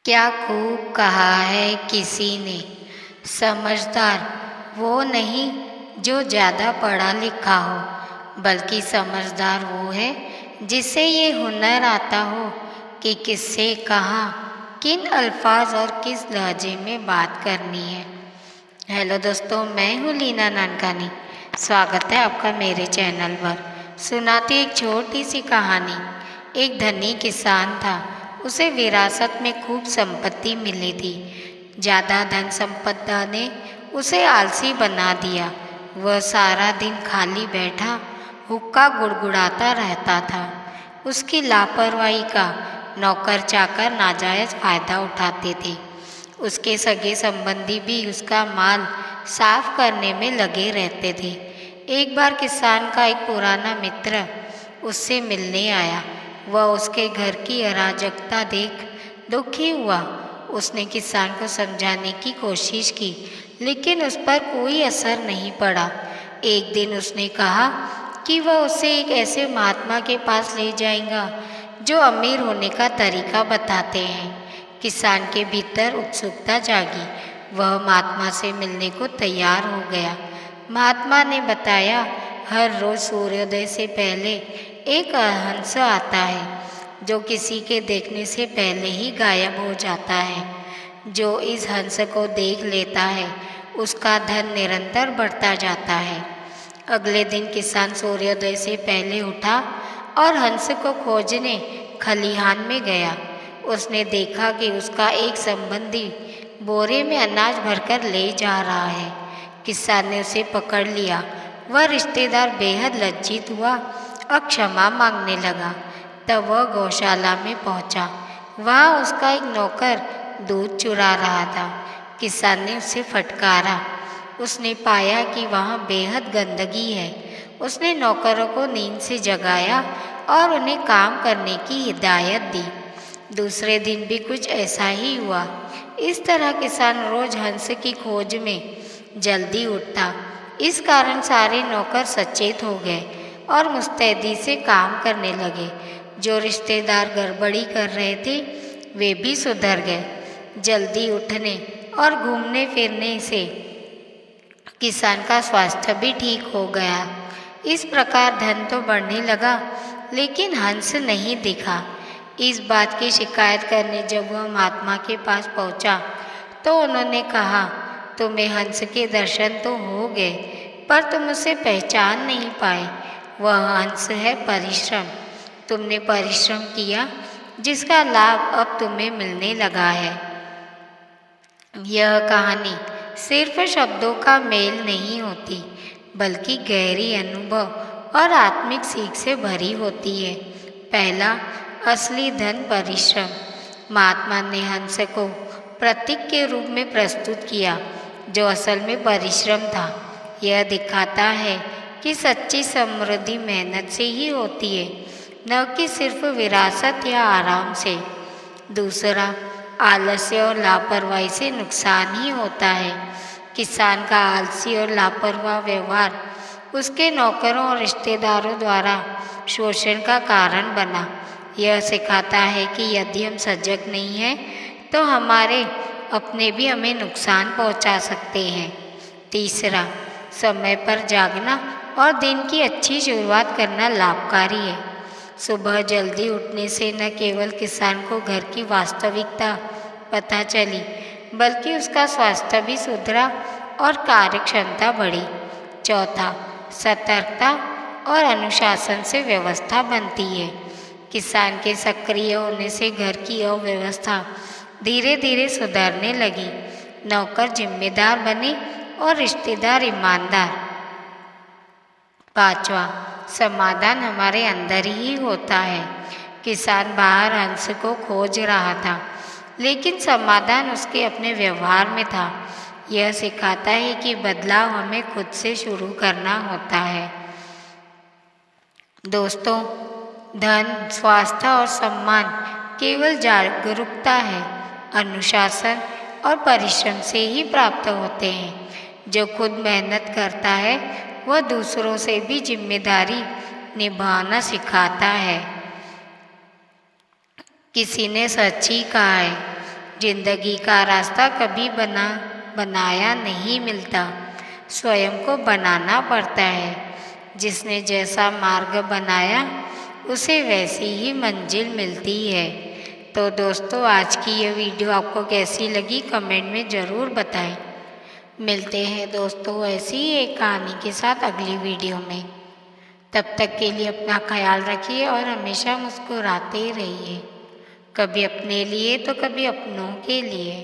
क्या खूब कहा है किसी ने, समझदार वो नहीं जो ज़्यादा पढ़ा लिखा हो, बल्कि समझदार वो है जिसे ये हुनर आता हो कि किससे कहाँ, किन अल्फाज और किस लहजे में बात करनी है। हेलो दोस्तों, मैं हूँ लीना नानकानी। स्वागत है आपका मेरे चैनल पर। सुनाती एक छोटी सी कहानी। एक धनी किसान था। उसे विरासत में खूब संपत्ति मिली थी। ज़्यादा धन संपदा ने उसे आलसी बना दिया। वह सारा दिन खाली बैठा हुक्का गुड़गुड़ाता रहता था। उसकी लापरवाही का नौकर चाकर नाजायज़ फायदा उठाते थे। उसके सगे संबंधी भी उसका माल साफ करने में लगे रहते थे। एक बार किसान का एक पुराना मित्र उससे मिलने आया। वह उसके घर की अराजकता देख दुखी हुआ। उसने किसान को समझाने की कोशिश की, लेकिन उस पर कोई असर नहीं पड़ा। एक दिन उसने कहा कि वह उसे एक ऐसे महात्मा के पास ले जाएगा जो अमीर होने का तरीका बताते हैं। किसान के भीतर उत्सुकता जागी। वह महात्मा से मिलने को तैयार हो गया। महात्मा ने बताया, हर रोज सूर्योदय से पहले एक हंस आता है जो किसी के देखने से पहले ही गायब हो जाता है। जो इस हंस को देख लेता है उसका धन निरंतर बढ़ता जाता है। अगले दिन किसान सूर्योदय से पहले उठा और हंस को खोजने खलिहान में गया। उसने देखा कि उसका एक संबंधी बोरे में अनाज भरकर ले जा रहा है। किसान ने उसे पकड़ लिया। वह रिश्तेदार बेहद लज्जित हुआ और क्षमा मांगने लगा। तब वह गौशाला में पहुंचा। वहां उसका एक नौकर दूध चुरा रहा था। किसान ने उसे फटकारा। उसने पाया कि वहाँ बेहद गंदगी है। उसने नौकरों को नींद से जगाया और उन्हें काम करने की हिदायत दी। दूसरे दिन भी कुछ ऐसा ही हुआ। इस तरह किसान रोज हंस की खोज में जल्दी उठता। इस कारण सारे नौकर सचेत हो गए और मुस्तैदी से काम करने लगे। जो रिश्तेदार गड़बड़ी कर रहे थे वे भी सुधर गए। जल्दी उठने और घूमने फिरने से किसान का स्वास्थ्य भी ठीक हो गया। इस प्रकार धन तो बढ़ने लगा, लेकिन हंस नहीं दिखा। इस बात की शिकायत करने जब वह महात्मा के पास पहुंचा तो उन्होंने कहा, तुम्हें हंस के दर्शन तो हो गए, पर तुम उसे पहचान नहीं पाए। वह हंस है परिश्रम। तुमने परिश्रम किया जिसका लाभ अब तुम्हें मिलने लगा है। यह कहानी सिर्फ शब्दों का मेल नहीं होती, बल्कि गहरी अनुभव और आत्मिक सीख से भरी होती है। पहला, असली धन परिश्रम। महात्मा ने हंस को प्रतीक के रूप में प्रस्तुत किया, जो असल में परिश्रम था। यह दिखाता है कि सच्ची समृद्धि मेहनत से ही होती है, न कि सिर्फ विरासत या आराम से। दूसरा, आलस्य और लापरवाही से नुकसान ही होता है। किसान का आलसी और लापरवाह व्यवहार उसके नौकरों और रिश्तेदारों द्वारा शोषण का कारण बना। यह सिखाता है कि यदि हम सजग नहीं हैं तो हमारे अपने भी हमें नुकसान पहुंचा सकते हैं। तीसरा, समय पर जागना और दिन की अच्छी शुरुआत करना लाभकारी है। सुबह जल्दी उठने से न केवल किसान को घर की वास्तविकता पता चली, बल्कि उसका स्वास्थ्य भी सुधरा और कार्यक्षमता बढ़ी। चौथा, सतर्कता और अनुशासन से व्यवस्था बनती है। किसान के सक्रिय होने से घर की अव्यवस्था धीरे धीरे सुधरने लगी। नौकर जिम्मेदार बने और रिश्तेदार ईमानदार। पांचवा, समाधान हमारे अंदर ही होता है। किसान बाहर हंस को खोज रहा था, लेकिन समाधान उसके अपने व्यवहार में था। यह सिखाता है कि बदलाव हमें खुद से शुरू करना होता है। दोस्तों, धन, स्वास्थ्य और सम्मान केवल जागरूकता है, अनुशासन और परिश्रम से ही प्राप्त होते हैं। जो खुद मेहनत करता है वह दूसरों से भी जिम्मेदारी निभाना सिखाता है। किसी ने सच ही कहा है, जिंदगी का रास्ता कभी बनाया नहीं मिलता, स्वयं को बनाना पड़ता है। जिसने जैसा मार्ग बनाया उसे वैसी ही मंजिल मिलती है। तो दोस्तों, आज की ये वीडियो आपको कैसी लगी कमेंट में ज़रूर बताएं। मिलते हैं दोस्तों ऐसी ही एक कहानी के साथ अगली वीडियो में। तब तक के लिए अपना ख्याल रखिए और हमेशा मुस्कुराते रहिए, कभी अपने लिए तो कभी अपनों के लिए।